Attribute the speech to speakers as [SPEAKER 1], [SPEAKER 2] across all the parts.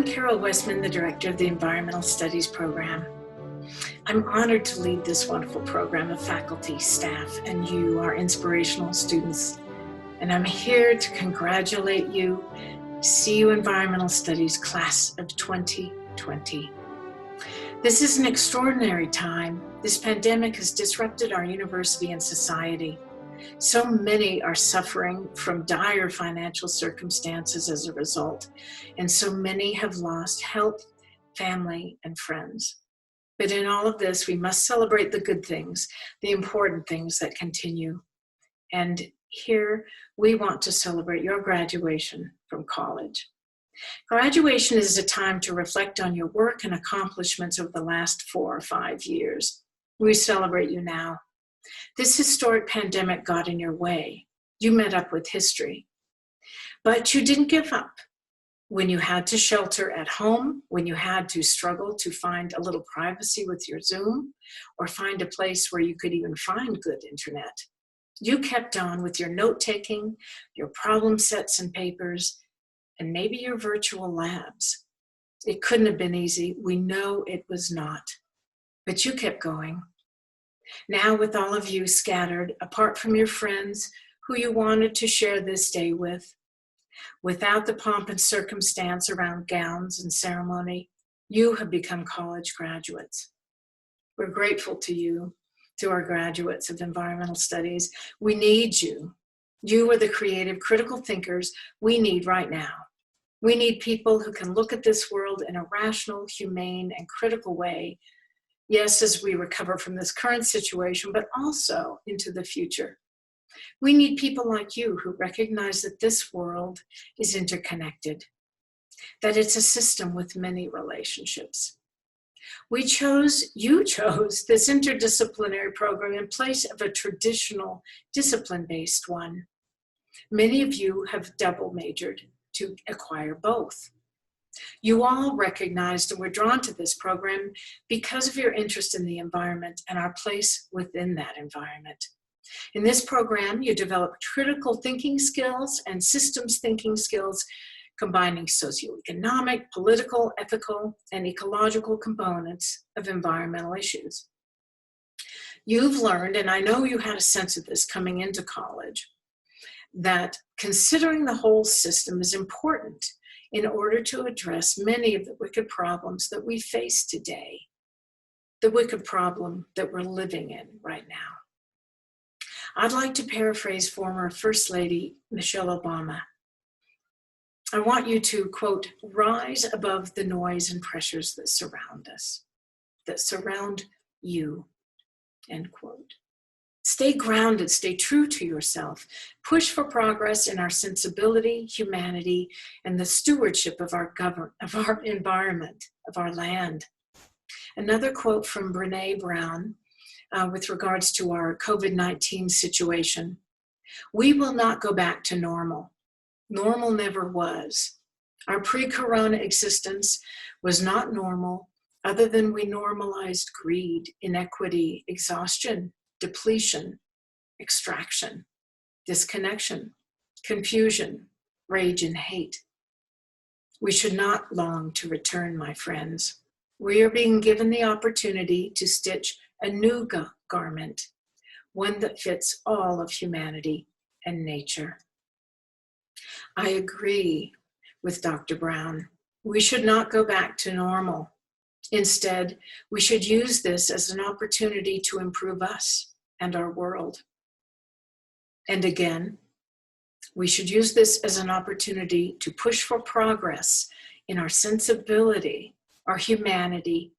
[SPEAKER 1] Carol Wessman, the director of the Environmental Studies program. I'm honored to lead this wonderful program of faculty, staff, and you, our inspirational students. And I'm here to congratulate you, CU Environmental Studies Class of 2020. This is an extraordinary time. This pandemic has disrupted our university and society. So many are suffering from dire financial circumstances as a result, and so many have lost health, family, and friends. But in all of this, we must celebrate the good things, the important things that continue. And here, we want to celebrate your graduation from college. Graduation is a time to reflect on your work and accomplishments over the last 4 or 5 years. We celebrate you now. This historic pandemic got in your way. You met up with history. But you didn't give up. When you had to shelter at home, when you had to struggle to find a little privacy with your Zoom, or find a place where you could even find good internet, you kept on with your note-taking, your problem sets and papers, and maybe your virtual labs. It couldn't have been easy. We know it was not. But you kept going. Now, with all of you scattered, apart from your friends who you wanted to share this day with, without the pomp and circumstance around gowns and ceremony, you have become college graduates. We're grateful to you, to our graduates of environmental studies. We need you. You are the creative, critical thinkers we need right now. We need people who can look at this world in a rational, humane, and critical way. Yes, as we recover from this current situation, but also into the future. We need people like you who recognize that this world is interconnected, that it's a system with many relationships. You chose this interdisciplinary program in place of a traditional discipline-based one. Many of you have double majored to acquire both. You all recognized and were drawn to this program because of your interest in the environment and our place within that environment. In this program, you develop critical thinking skills and systems thinking skills, combining socioeconomic, political, ethical, and ecological components of environmental issues. You've learned, and I know you had a sense of this coming into college, that considering the whole system is important in order to address many of the wicked problems that we face today, the wicked problem that we're living in right now. I'd like to paraphrase former First Lady Michelle Obama. I want you to, quote, rise above the noise and pressures that surround us, that surround you, end quote. Stay grounded, stay true to yourself. Push for progress in our sensibility, humanity, and the stewardship of our environment, of our land. Another quote from Brene Brown with regards to our COVID-19 situation. We will not go back to normal. Normal never was. Our pre-corona existence was not normal, other than we normalized greed, inequity, exhaustion, depletion, extraction, disconnection, confusion, rage, and hate. We should not long to return, my friends. We are being given the opportunity to stitch a new garment, one that fits all of humanity and nature. I agree with Dr. Brown. We should not go back to normal. Instead, we should use this as an opportunity to improve us and our world. And again, we should use this as an opportunity to push for progress in our sensibility, our humanity,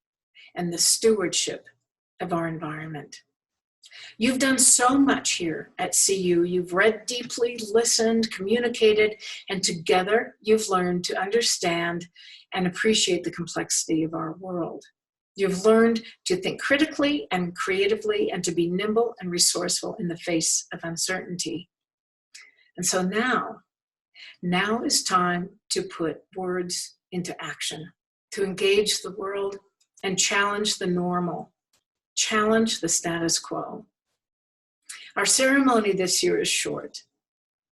[SPEAKER 1] and the stewardship of our environment. You've done so much here at CU. You've read deeply, listened, communicated, and together you've learned to understand and appreciate the complexity of our world. You've learned to think critically and creatively and to be nimble and resourceful in the face of uncertainty. And so now is time to put words into action, to engage the world and challenge the normal, challenge the status quo. Our ceremony this year is short.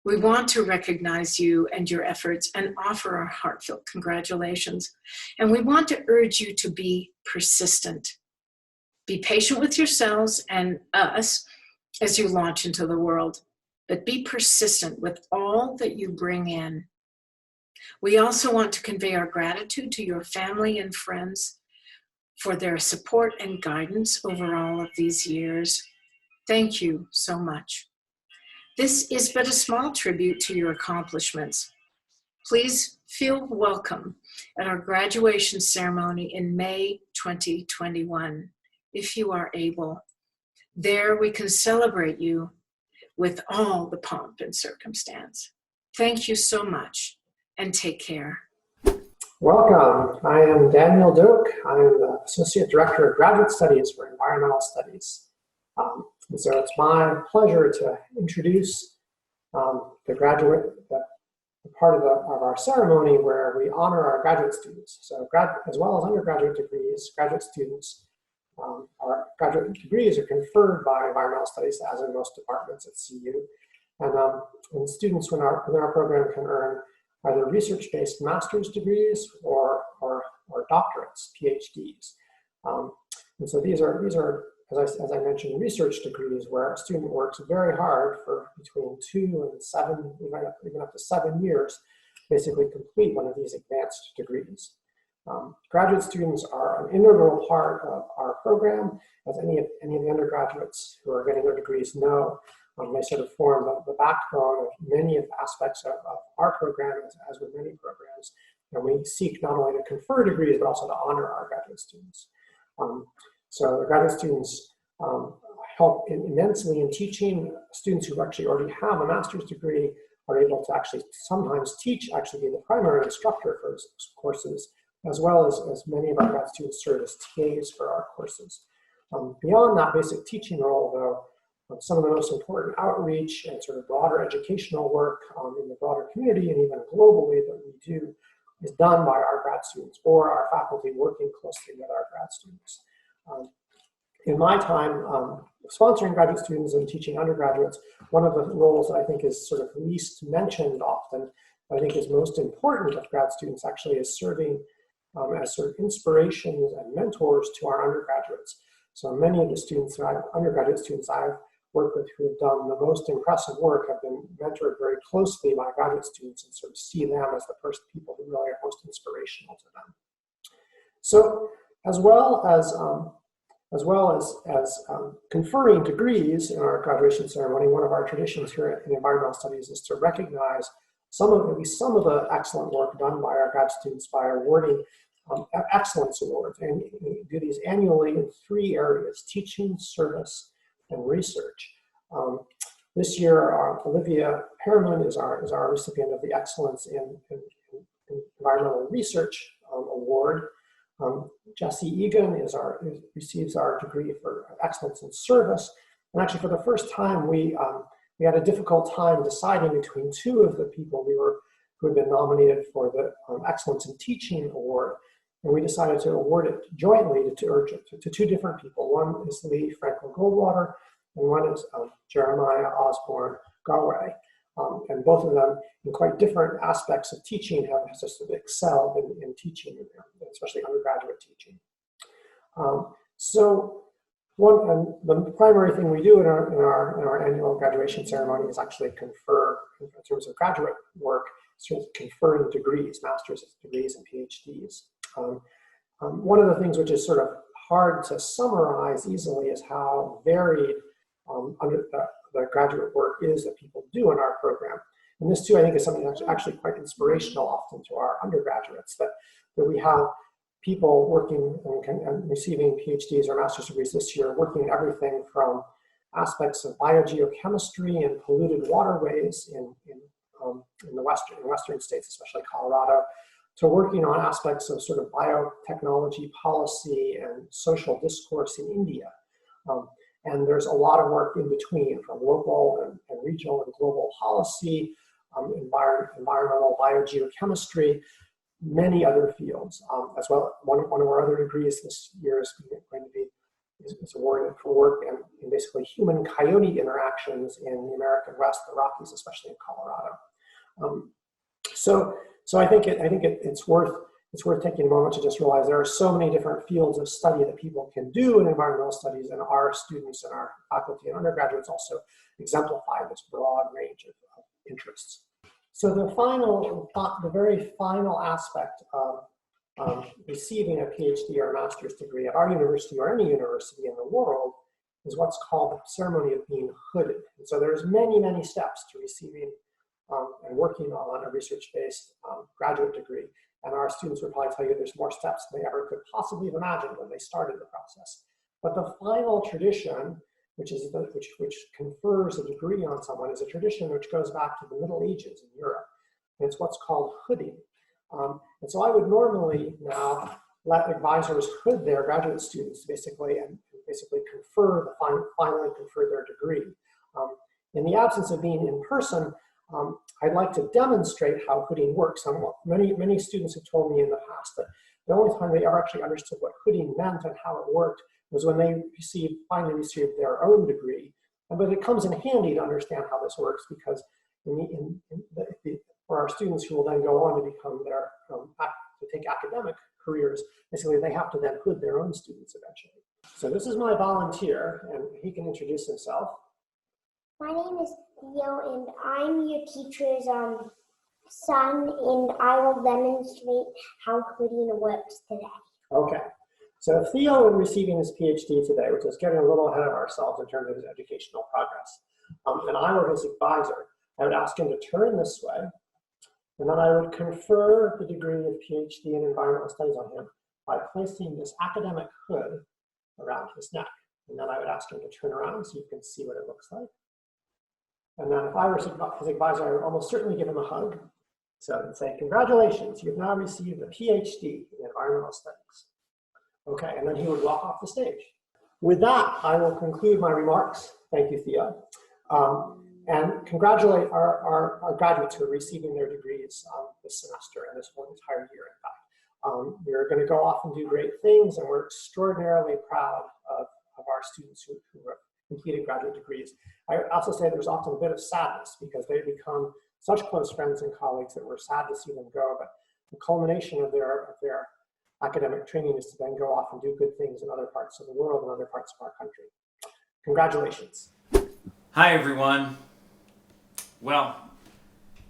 [SPEAKER 1] We want to recognize you and your efforts and offer our heartfelt congratulations. And we want to urge you to be persistent. Be patient with yourselves and us as you launch into the world, but be persistent with all that you bring in. We also want to convey our gratitude to your family and friends for their support and guidance over all of these years. Thank you so much. This is but a small tribute to your accomplishments. Please feel welcome at our graduation ceremony in May 2021, if you are able. There we can celebrate you with all the pomp and circumstance. Thank you so much, and take care.
[SPEAKER 2] Welcome. I am Daniel Doak. I am the Associate Director of Graduate Studies for Environmental Studies. And so it's my pleasure to introduce the part of our ceremony where we honor our graduate students. So as well as undergraduate degrees, graduate students, our graduate degrees are conferred by Environmental Studies, as in most departments at CU. And students in our program can earn either research-based master's degrees or doctorates, PhDs. And so these are as I mentioned, research degrees where a student works very hard for between 2 and 7, even up to 7 years, basically complete one of these advanced degrees. Graduate students are an integral part of our program, as any of the undergraduates who are getting their degrees know. They sort of form the backbone of many of the aspects of our program, as with many programs. And we seek not only to confer degrees, but also to honor our graduate students. So the graduate students help immensely in teaching. Students who actually already have a master's degree are able to actually sometimes teach, actually be the primary instructor for courses, as well as many of our grad students serve as TAs for our courses. Beyond that basic teaching role, though, some of the most important outreach and sort of broader educational work in the broader community and even globally that we do is done by our grad students or our faculty working closely with our grad students. In my time sponsoring graduate students and teaching undergraduates, one of the roles that I think is sort of least mentioned often, but I think is most important of grad students actually is serving as sort of inspirations and mentors to our undergraduates. So many of the students, undergraduate students I've worked with who have done the most impressive work have been mentored very closely by graduate students and sort of see them as the first people who really are most inspirational to them. So as well as conferring degrees in our graduation ceremony, one of our traditions here in environmental studies is to recognize at least some of the excellent work done by our grad students by awarding excellence awards. And we do these annually in 3 areas: teaching, service, and research. This year, Olivia Perriman is our recipient of the Excellence in Environmental Research Award. Jesse Egan receives our degree for excellence in service. And actually, for the first time, we had a difficult time deciding between 2 of the people who had been nominated for the Excellence in Teaching Award. And we decided to award it jointly to 2 different people. One is Lee Frankel Goldwater, and one is Jeremiah Osborne Garway. And both of them, in quite different aspects of teaching, have just excelled in teaching, especially undergraduate teaching. The primary thing we do in our annual graduation ceremony is actually confer, in terms of graduate work, sort of conferring degrees, master's degrees and PhDs. One of the things which is sort of hard to summarize easily is how varied the graduate work is that people do in our program. And this too, I think, is something that's actually quite inspirational often to our undergraduates, that we have people working and receiving PhDs or master's degrees this year, working in everything from aspects of biogeochemistry and polluted waterways in the western states, especially Colorado, to working on aspects of sort of biotechnology policy and social discourse in India. And there's a lot of work in between, from local and regional and global policy, environmental biogeochemistry, many other fields as well. One of our other degrees this year is going to be is awarded for work in basically human coyote interactions in the American West, the Rockies, especially in Colorado. So I think it's worth taking a moment to just realize there are so many different fields of study that people can do in environmental studies, and our students and our faculty and undergraduates also exemplify this broad range of interests. So the very final aspect of receiving a PhD or a master's degree at our university or any university in the world is what's called the ceremony of being hooded. And so there's many, many steps to receiving and working on a research-based graduate degree. And our students would probably tell you there's more steps than they ever could possibly have imagined when they started the process. But the final tradition, which confers a degree on someone, is a tradition which goes back to the Middle Ages in Europe. And it's what's called hooding. And so I would normally now let advisors hood their graduate students basically finally confer their degree. In the absence of being in person, I'd like to demonstrate how hooding works. Many students have told me in the past that the only time they ever actually understood what hooding meant and how it worked was when they finally received their own degree. But it comes in handy to understand how this works, because for our students who will then go on to become to take academic careers, basically they have to then hood their own students eventually. So this is my volunteer, and he can introduce himself.
[SPEAKER 3] My name is Theo, and I'm your teacher's son, and I will demonstrate how hooding works today.
[SPEAKER 2] Okay. So Theo is receiving his PhD today, which is getting a little ahead of ourselves in terms of his educational progress. And I were his advisor. I would ask him to turn this way, and then I would confer the degree of PhD in environmental studies on him by placing this academic hood around his neck. And then I would ask him to turn around so you can see what it looks like. And then if I were his advisor, I would almost certainly give him a hug. So I'd say, congratulations, you've now received a PhD in environmental studies. Okay, and then he would walk off the stage. With that, I will conclude my remarks. Thank you, Theo. And congratulate our graduates who are receiving their degrees this semester and this whole entire year, in fact. We're going to go off and do great things, and we're extraordinarily proud of our students who have completed graduate degrees. I also say there's often a bit of sadness because they become such close friends and colleagues that we're sad to see them go, but the culmination of their academic training is to then go off and do good things in other parts of the world and other parts of our country. Congratulations.
[SPEAKER 4] Hi, everyone. Well,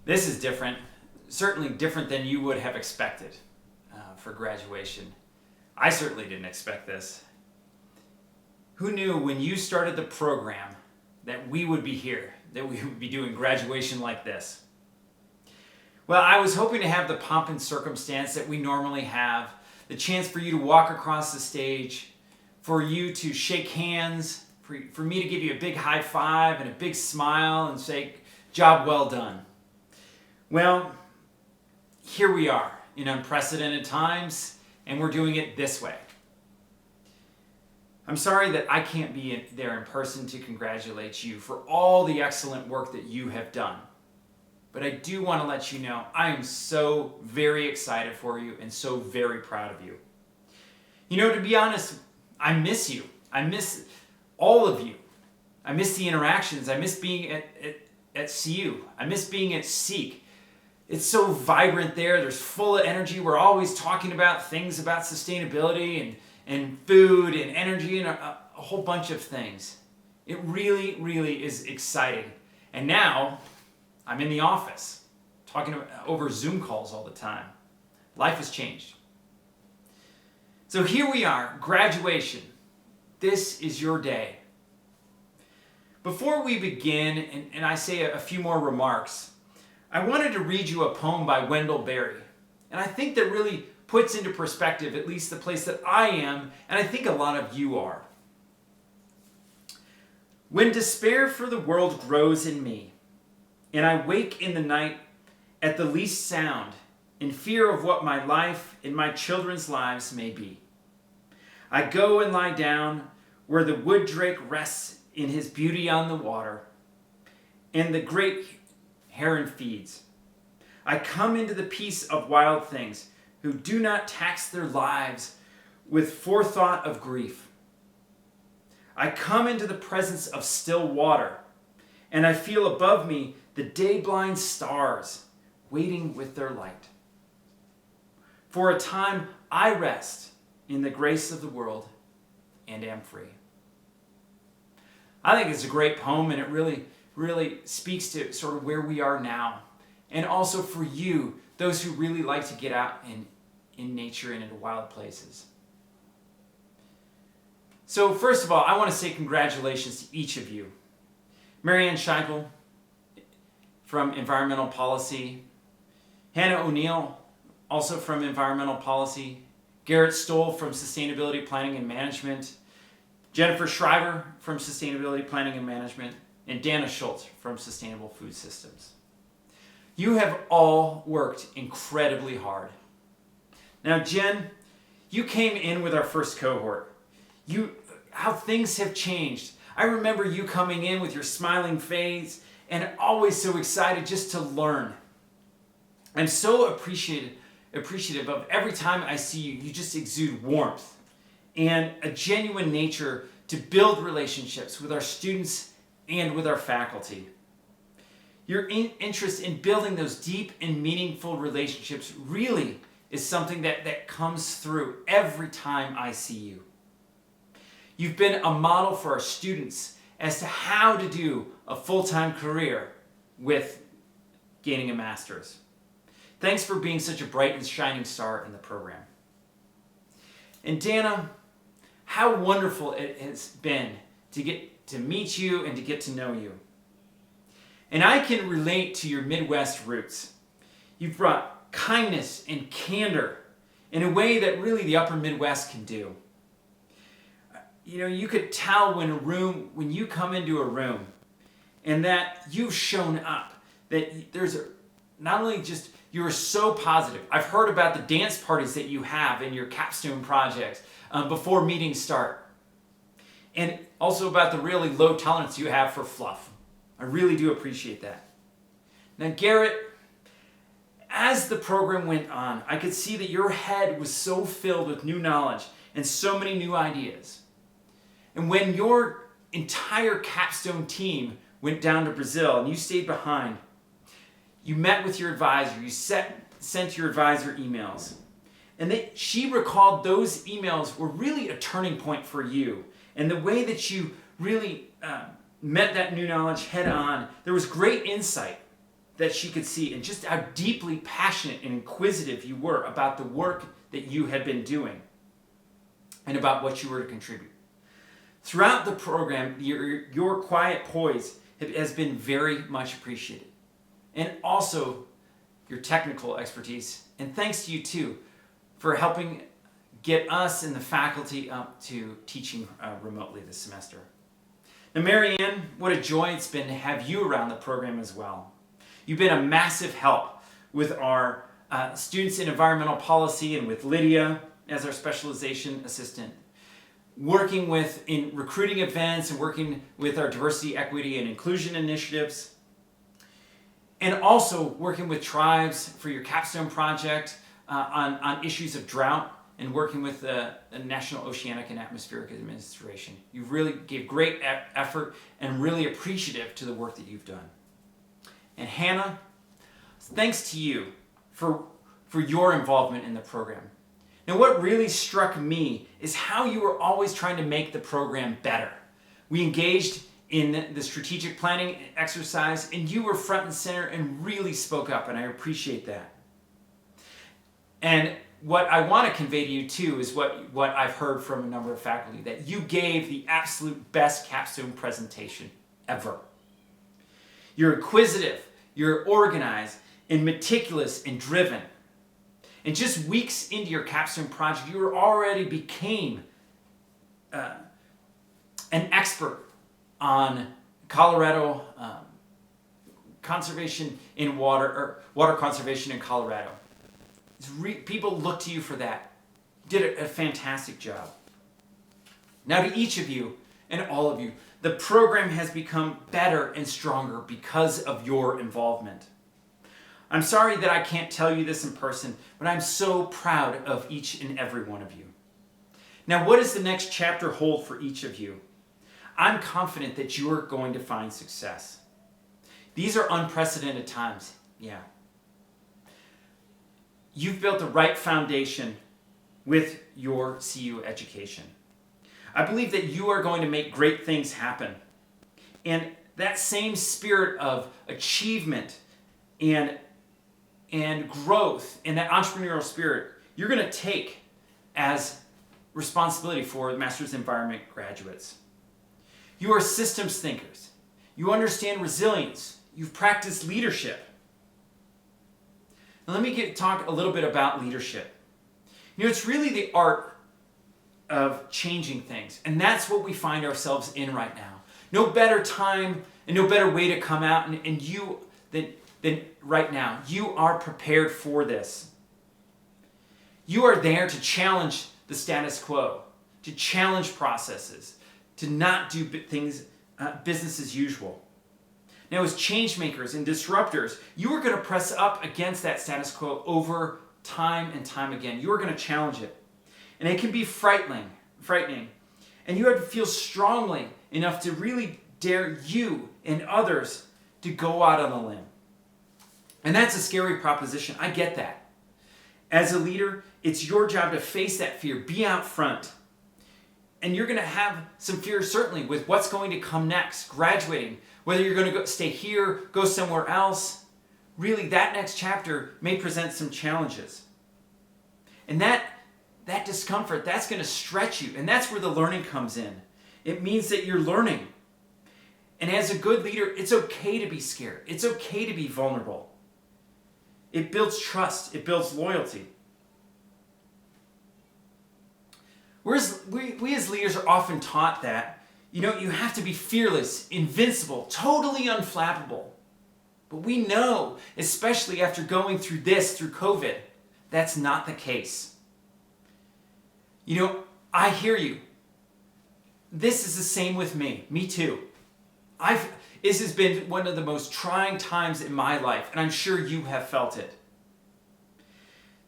[SPEAKER 4] this is different, certainly different than you would have expected for graduation. I certainly didn't expect this. Who knew when you started the program that we would be here, that we would be doing graduation like this? Well, I was hoping to have the pomp and circumstance that we normally have, the chance for you to walk across the stage, for you to shake hands, for me to give you a big high five and a big smile and say, job well done. Well, here we are in unprecedented times, and we're doing it this way. I'm sorry that I can't be there in person to congratulate you for all the excellent work that you have done. But I do want to let you know I am so very excited for you and so very proud of you. You know, to be honest, I miss you. I miss all of you. I miss the interactions. I miss being at CU. I miss being at Seek. It's so vibrant there. There's full of energy. We're always talking about things about sustainability and food and energy and a whole bunch of things. It really, really is exciting. And now I'm in the office talking over Zoom calls all the time. Life has changed. So here we are, graduation. This is your day. Before we begin, and I say a few more remarks, I wanted to read you a poem by Wendell Berry. And I think that really puts into perspective at least the place that I am, and I think a lot of you are. When despair for the world grows in me, and I wake in the night at the least sound, in fear of what my life and my children's lives may be, I go and lie down where the wood drake rests in his beauty on the water, and the great heron feeds. I come into the peace of wild things who do not tax their lives with forethought of grief. I come into the presence of still water, and I feel above me the day-blind stars waiting with their light. For a time I rest in the grace of the world and am free. I think it's a great poem, and it really speaks to sort of where we are now. And also for you, those who really like to get out in nature and into wild places. So first of all, I want to say congratulations to each of you. Marianne Scheichel from Environmental Policy, Hannah O'Neill, also from Environmental Policy, Garrett Stoll from Sustainability Planning and Management, Jennifer Shriver from Sustainability Planning and Management, and Dana Schultz from Sustainable Food Systems. You have all worked incredibly hard. Now, Jen, you came in with our first cohort. How things have changed. I remember you coming in with your smiling face and always so excited just to learn. I'm so appreciative of every time I see you. You just exude warmth and a genuine nature to build relationships with our students and with our faculty. Your interest in building those deep and meaningful relationships really is something that comes through every time I see you. You've been a model for our students as to how to do a full-time career with gaining a master's. Thanks for being such a bright and shining star in the program. And Dana, how wonderful it has been to get to meet you and to get to know you. And I can relate to your Midwest roots. You've brought kindness and candor in a way that really the upper Midwest can do. You know, you could tell when you come into a room and that you've shown up, that there's not only just, you're so positive. I've heard about the dance parties that you have in your capstone projects before meetings start. And also about the really low tolerance you have for fluff. I really do appreciate that. Now, Garrett, as the program went on, I could see that your head was so filled with new knowledge and so many new ideas. And when your entire capstone team went down to Brazil and you stayed behind, you met with your advisor, you sent your advisor emails. And she recalled those emails were really a turning point for you. And the way that you really met that new knowledge head on, there was great insight that she could see and just how deeply passionate and inquisitive you were about the work that you had been doing and about what you were to contribute. Throughout the program, your quiet poise has been very much appreciated. And also your technical expertise. And thanks to you too for helping get us and the faculty up to teaching remotely this semester. Now, Marianne, what a joy it's been to have you around the program as well. You've been a massive help with our students in environmental policy and with Lydia as our specialization assistant. Working in recruiting events and working with our diversity, equity, and inclusion initiatives. And also working with tribes for your capstone project on issues of drought and working with the National Oceanic and Atmospheric Administration. You really gave great effort and really appreciative to the work that you've done. And Hannah, thanks to you for your involvement in the program. Now, what really struck me is how you were always trying to make the program better. We engaged in the strategic planning exercise, and you were front and center and really spoke up, and I appreciate that. And what I want to convey to you, too, is what I've heard from a number of faculty, that you gave the absolute best capstone presentation ever. You're inquisitive, you're organized, and meticulous and driven. And just weeks into your capstone project, you already became an expert on Colorado conservation in water, or water conservation in Colorado. People look to you for that. You did a fantastic job. Now, to each of you and all of you, the program has become better and stronger because of your involvement. I'm sorry that I can't tell you this in person, but I'm so proud of each and every one of you. Now, what does the next chapter hold for each of you? I'm confident that you're going to find success. These are unprecedented times, yeah. You've built the right foundation with your CU education. I believe that you are going to make great things happen. And that same spirit of achievement and growth and that entrepreneurial spirit, you're going to take as responsibility for the Master's Environment graduates. You are systems thinkers. You understand resilience. You've practiced leadership. Now let me talk a little bit about leadership. You know, it's really the art of changing things, and that's what we find ourselves in right now. No better time and no better way to come out than right now. You are prepared for this. You are there to challenge the status quo, to challenge processes, to not do things business as usual. Now, as change makers and disruptors, you are going to press up against that status quo over time and time again. You are going to challenge it. And it can be frightening. And you have to feel strongly enough to really dare you and others to go out on a limb. And that's a scary proposition. I get that. As a leader, it's your job to face that fear, be out front. And you're going to have some fear, certainly, with what's going to come next, graduating, whether you're going to stay here, go somewhere else. Really, that next chapter may present some challenges. And that discomfort, that's going to stretch you. And that's where the learning comes in. It means that you're learning. And as a good leader, it's okay to be scared. It's okay to be vulnerable. It builds trust. It builds loyalty. Whereas we as leaders are often taught that, you have to be fearless, invincible, totally unflappable. But we know, especially after going through COVID, that's not the case. I hear you. This is the same with me. Me too. This has been one of the most trying times in my life, and I'm sure you have felt it.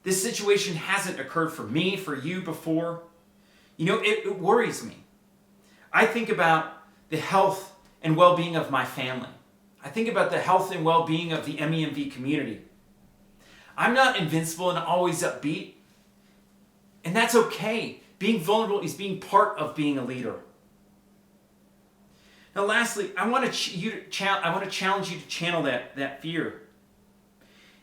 [SPEAKER 4] This situation hasn't occurred for me, for you before. It worries me. I think about the health and well-being of my family. I think about the health and well-being of the MEMV community. I'm not invincible and always upbeat, and that's okay. Being vulnerable is being part of being a leader. Now, lastly, I want to challenge you to channel that fear.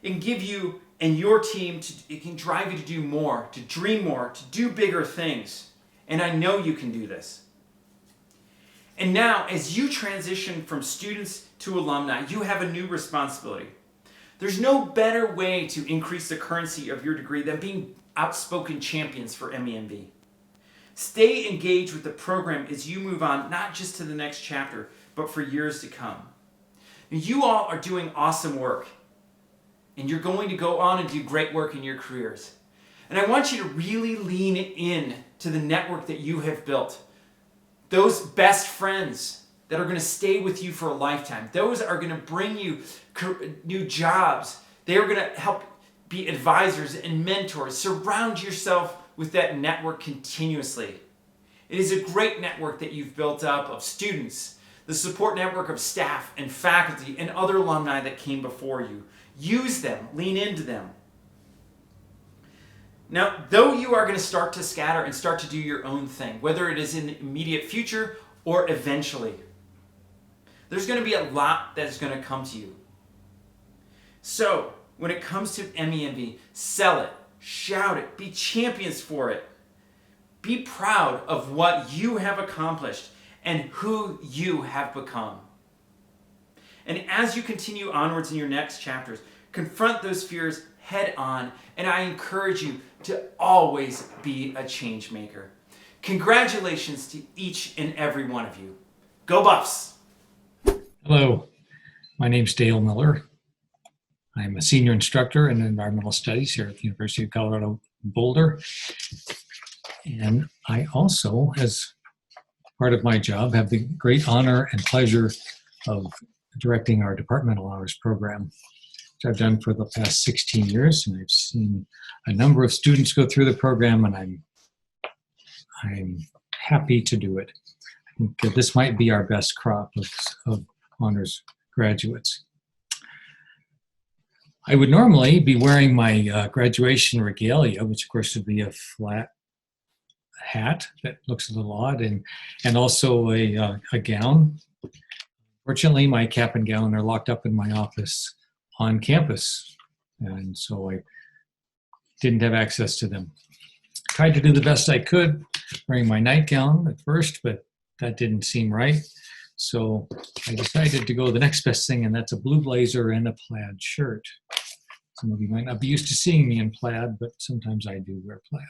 [SPEAKER 4] It can give you and your team, it can drive you to do more, to dream more, to do bigger things. And I know you can do this. And now, as you transition from students to alumni, you have a new responsibility. There's no better way to increase the currency of your degree than being outspoken champions for MEMV. Stay engaged with the program as you move on, not just to the next chapter, but for years to come. You all are doing awesome work, and you're going to go on and do great work in your careers. And I want you to really lean in to the network that you have built. Those best friends that are going to stay with you for a lifetime. Those are going to bring you new jobs. They are going to help be advisors and mentors. Surround yourself with that network continuously. It is a great network that you've built up of students, the support network of staff and faculty and other alumni that came before you. Use them, lean into them. Now, though you are going to start to scatter and start to do your own thing, whether it is in the immediate future or eventually, there's going to be a lot that is going to come to you. So, when it comes to MEMV, sell it, shout it, be champions for it. Be proud of what you have accomplished and who you have become. And as you continue onwards in your next chapters, confront those fears head on, and I encourage you to always be a change maker. Congratulations to each and every one of you. Go Buffs!
[SPEAKER 5] Hello, my name's Dale Miller. I'm a senior instructor in environmental studies here at the University of Colorado Boulder. And I also, as part of my job, have the great honor and pleasure of directing our departmental honors program, which I've done for the past 16 years. And I've seen a number of students go through the program, and I'm happy to do it. This might be our best crop of honors graduates. I would normally be wearing my graduation regalia, which of course would be a flat hat that looks a little odd, and also a gown. Fortunately, my cap and gown are locked up in my office on campus, and so I didn't have access to them. Tried to do the best I could wearing my nightgown at first, but that didn't seem right. So I decided to go the next best thing, and that's a blue blazer and a plaid shirt. Some of you might not be used to seeing me in plaid, but sometimes I do wear plaid.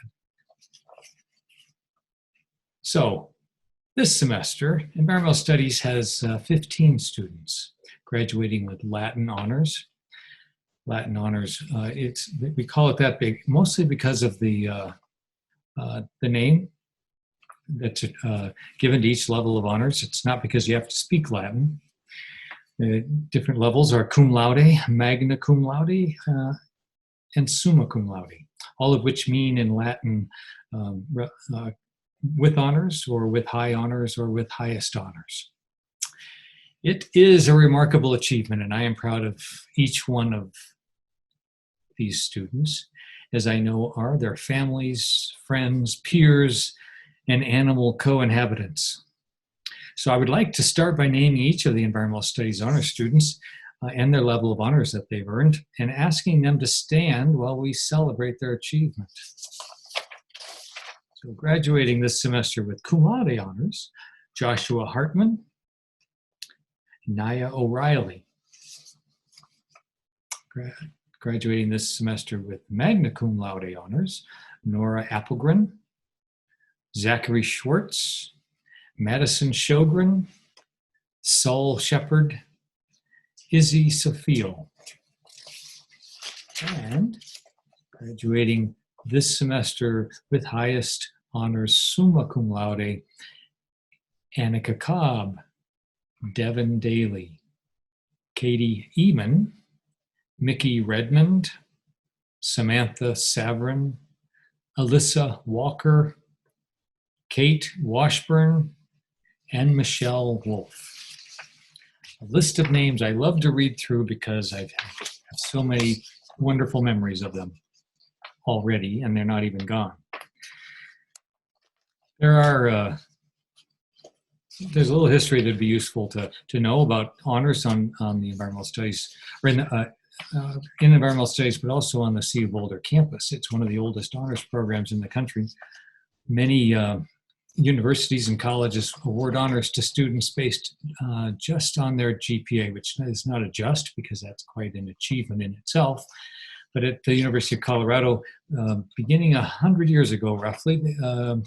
[SPEAKER 5] So this semester, Environmental Studies has 15 students graduating with Latin honors. Latin honors, we call it that big, mostly because of the name that's given to each level of honors. It's not because you have to speak Latin. The different levels are cum laude, magna cum laude, and summa cum laude, all of which mean in Latin with honors, or with high honors, or with highest honors. It is a remarkable achievement, and I am proud of each one of these students, as I know are their families, friends, peers, and animal co-inhabitants. So I would like to start by naming each of the Environmental Studies honor students and their level of honors that they've earned, and asking them to stand while we celebrate their achievement. So graduating this semester with cum laude honors, Joshua Hartman, Naya O'Reilly. Graduating this semester with magna cum laude honors, Nora Appelgren, Zachary Schwartz, Madison Sjogren, Saul Shepard, Izzy Sofio. And graduating this semester with highest honors, summa cum laude, Annika Cobb, Devin Daly, Katie Eamon, Mickey Redmond, Samantha Savrin, Alyssa Walker, Kate Washburn, and Michelle Wolf. A list of names I love to read through because I've had so many wonderful memories of them already, and they're not even gone. There's a little history that'd be useful to know about honors on the Environmental Studies, or in Environmental Studies, but also on the C of Boulder campus. It's one of the oldest honors programs in the country. Many universities and colleges award honors to students based just on their GPA, which is not a just, because that's quite an achievement in itself. But at the University of Colorado, beginning 100 years ago, roughly, the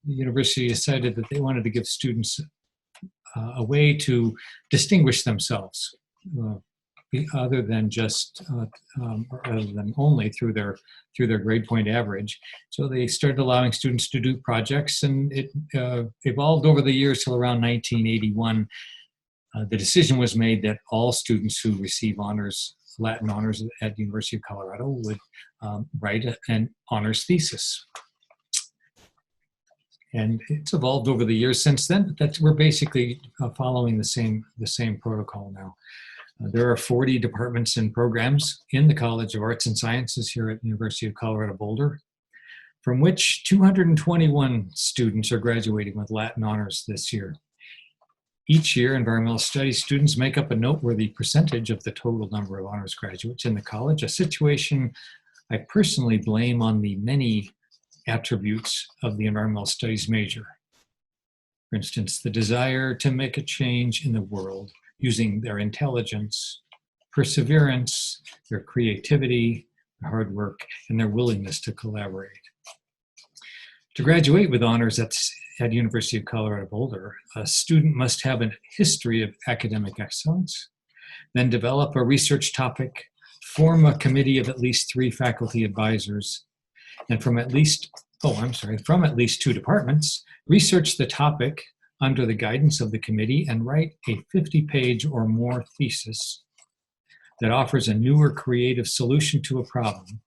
[SPEAKER 5] university decided that they wanted to give students a way to distinguish themselves, other than just, other than only through their grade point average. So they started allowing students to do projects, and it evolved over the years till around 1981. The decision was made that all students who receive honors, Latin honors at the University of Colorado, would write an honors thesis. And it's evolved over the years since then. We're basically following the same protocol now. There are 40 departments and programs in the College of Arts and Sciences here at the University of Colorado Boulder, from which 221 students are graduating with Latin honors this year. Each year, environmental studies students make up a noteworthy percentage of the total number of honors graduates in the college, a situation I personally blame on the many attributes of the environmental studies major. For instance, the desire to make a change in the world using their intelligence, perseverance, their creativity, their hard work, and their willingness to collaborate. To graduate with honors at University of Colorado Boulder, a student must have a history of academic excellence, then develop a research topic, form a committee of at least 3 faculty advisors, and from at least 2 departments, research the topic under the guidance of the committee and write a 50-page or more thesis that offers a new or creative solution to a problem.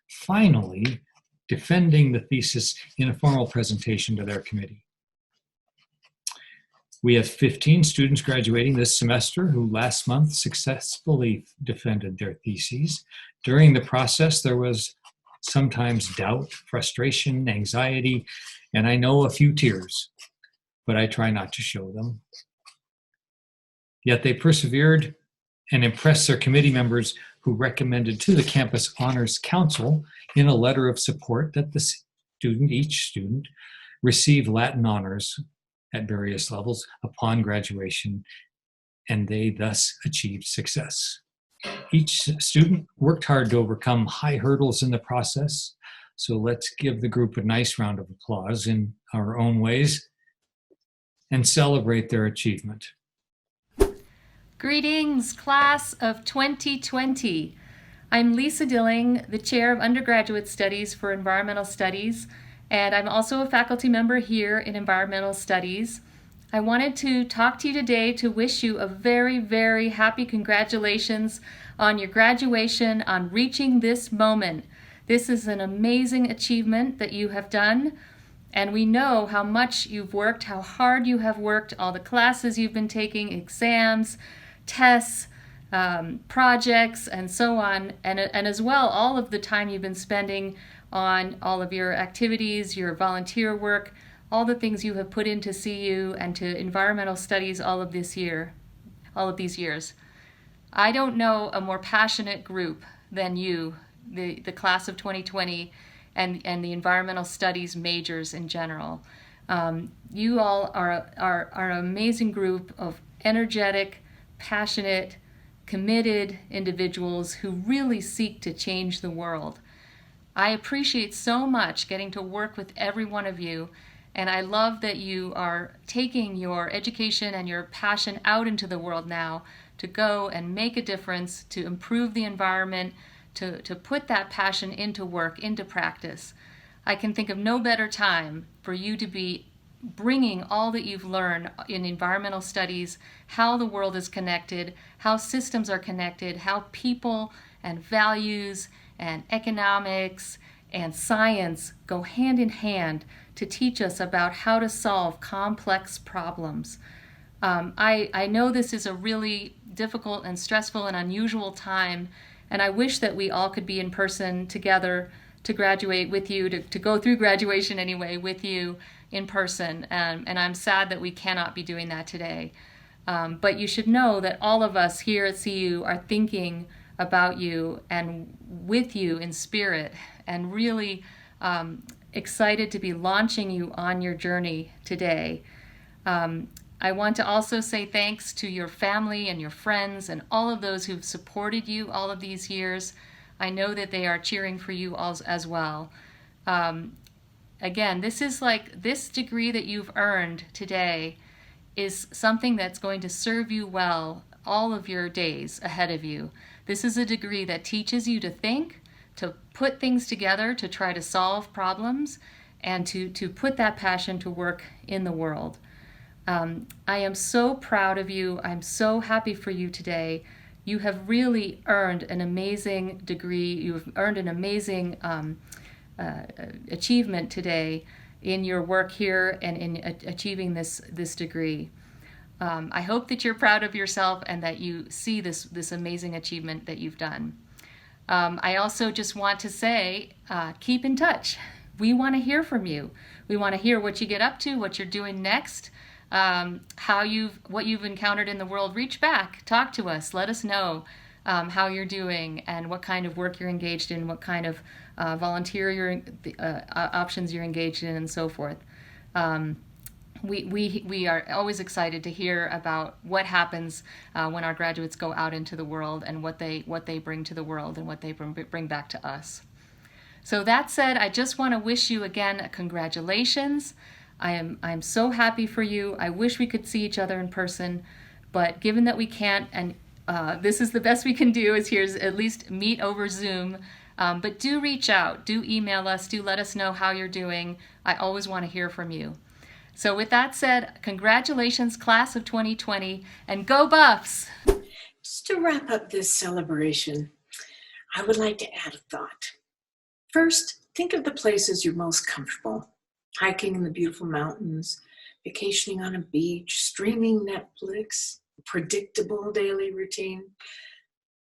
[SPEAKER 5] Finally, defending the thesis in a formal presentation to their committee. We have 15 students graduating this semester who last month successfully defended their theses. During the process, there was sometimes doubt, frustration, anxiety, and I know a few tears, but I try not to show them. Yet they persevered and impressed their committee members, who recommended to the Campus Honors Council in a letter of support that each student receive Latin honors at various levels upon graduation, and they thus achieved success. Each student worked hard to overcome high hurdles in the process, so let's give the group a nice round of applause in our own ways and celebrate their achievement.
[SPEAKER 6] Greetings, class of 2020. I'm Lisa Dilling, the chair of undergraduate studies for environmental studies, and I'm also a faculty member here in environmental studies. I wanted to talk to you today to wish you a very, very happy congratulations on your graduation, on reaching this moment. This is an amazing achievement that you have done, and we know how much you've worked, how hard you have worked, all the classes you've been taking, exams, tests, projects, and so on, and as well all of the time you've been spending on all of your activities, your volunteer work, all the things you have put into CU and to environmental studies all of these years. I don't know a more passionate group than you, the class of 2020 and the environmental studies majors in general. You all are an amazing group of energetic, passionate, committed individuals who really seek to change the world. I appreciate so much getting to work with every one of you, and I love that you are taking your education and your passion out into the world now to go and make a difference, to improve the environment, to put that passion into work, into practice. I can think of no better time for you to be bringing all that you've learned in environmental studies, how the world is connected, how systems are connected, how people and values and economics and science go hand in hand to teach us about how to solve complex problems. I know this is a really difficult and stressful and unusual time, and I wish that we all could be in person together to graduate with you, to go through graduation anyway with you in person, and I'm sad that we cannot be doing that today. But you should know that all of us here at CU are thinking about you and with you in spirit, and really excited to be launching you on your journey today. I want to also say thanks to your family and your friends and all of those who've supported you all of these years. I know that they are cheering for you as well. Again, this degree that you've earned today is something that's going to serve you well all of your days ahead of you. This is a degree that teaches you to think, to put things together, to try to solve problems, and to put that passion to work in the world. I am so proud of you. I'm so happy for you today. You have really earned an amazing degree. You've earned an amazing achievement today in your work here and in achieving this degree. I hope that you're proud of yourself and that you see this amazing achievement that you've done. I also just want to say, keep in touch. We want to hear from you. We want to hear what you get up to, what you're doing next, what you've encountered in the world. Reach back, talk to us, let us know how you're doing and what kind of work you're engaged in, what kind of volunteer options you're engaged in, and so forth. We are always excited to hear about what happens when our graduates go out into the world and what they bring to the world and what they bring back to us. So that said, I just want to wish you again congratulations. I'm so happy for you. I wish we could see each other in person, but given that we can't, and this is the best we can do, is here's at least meet over Zoom. But do reach out, do email us, do let us know how you're doing. I always want to hear from you. So with that said, congratulations, class of 2020, and go Buffs!
[SPEAKER 1] Just to wrap up this celebration, I would like to add a thought. First, think of the places you're most comfortable. Hiking in the beautiful mountains, vacationing on a beach, streaming Netflix, predictable daily routine.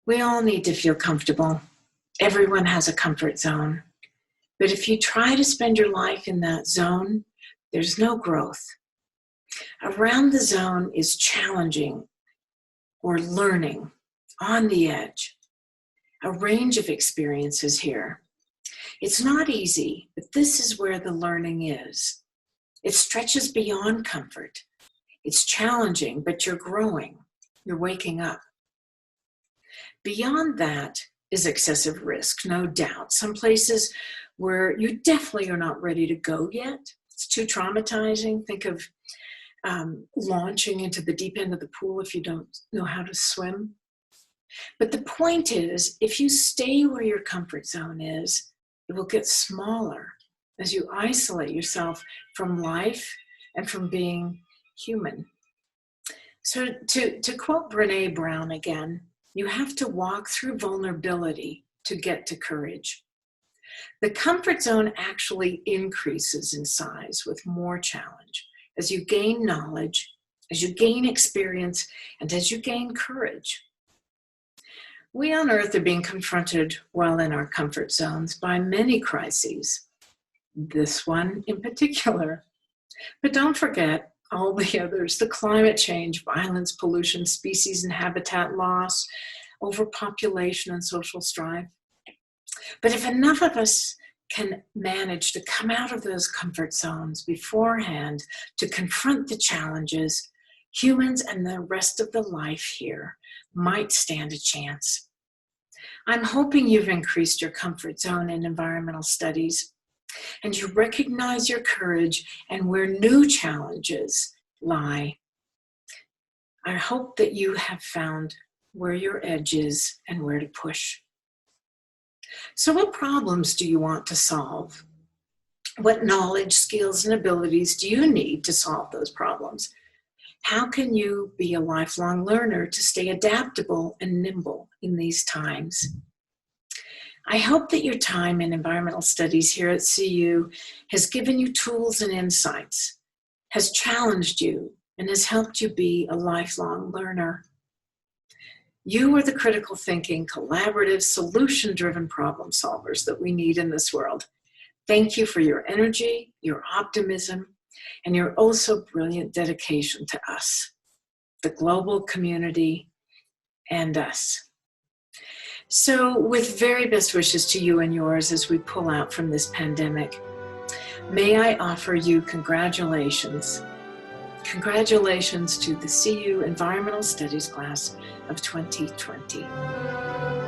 [SPEAKER 1] We all need to feel comfortable. Everyone has a comfort zone. But if you try to spend your life in that zone, there's no growth. Around the zone is challenging or learning, on the edge. A range of experiences here. It's not easy, but this is where the learning is. It stretches beyond comfort. It's challenging, but you're growing. You're waking up. Beyond that is excessive risk, no doubt. Some places where you definitely are not ready to go yet. It's too traumatizing. Think of launching into the deep end of the pool if you don't know how to swim. But the point is, if you stay where your comfort zone is, it will get smaller as you isolate yourself from life and from being human. So to quote Brené Brown again, you have to walk through vulnerability to get to courage. The comfort zone actually increases in size with more challenge as you gain knowledge, as you gain experience, and as you gain courage. We on Earth are being confronted while in our comfort zones by many crises, this one in particular. But don't forget all the others, the climate change, violence, pollution, species and habitat loss, overpopulation and social strife. But if enough of us can manage to come out of those comfort zones beforehand to confront the challenges, humans and the rest of the life here might stand a chance. I'm hoping you've increased your comfort zone in environmental studies and you recognize your courage and where new challenges lie. I hope that you have found where your edge is and where to push. So what problems do you want to solve? What knowledge, skills, and abilities do you need to solve those problems? How can you be a lifelong learner to stay adaptable and nimble in these times? I hope that your time in environmental studies here at CU has given you tools and insights, has challenged you, and has helped you be a lifelong learner. You are the critical thinking, collaborative, solution-driven problem solvers that we need in this world. Thank you for your energy, your optimism, and your oh so brilliant dedication to us, the global community, and us. So with very best wishes to you and yours as we pull out from this pandemic, may I offer you congratulations. Congratulations to the CU Environmental Studies class of 2020.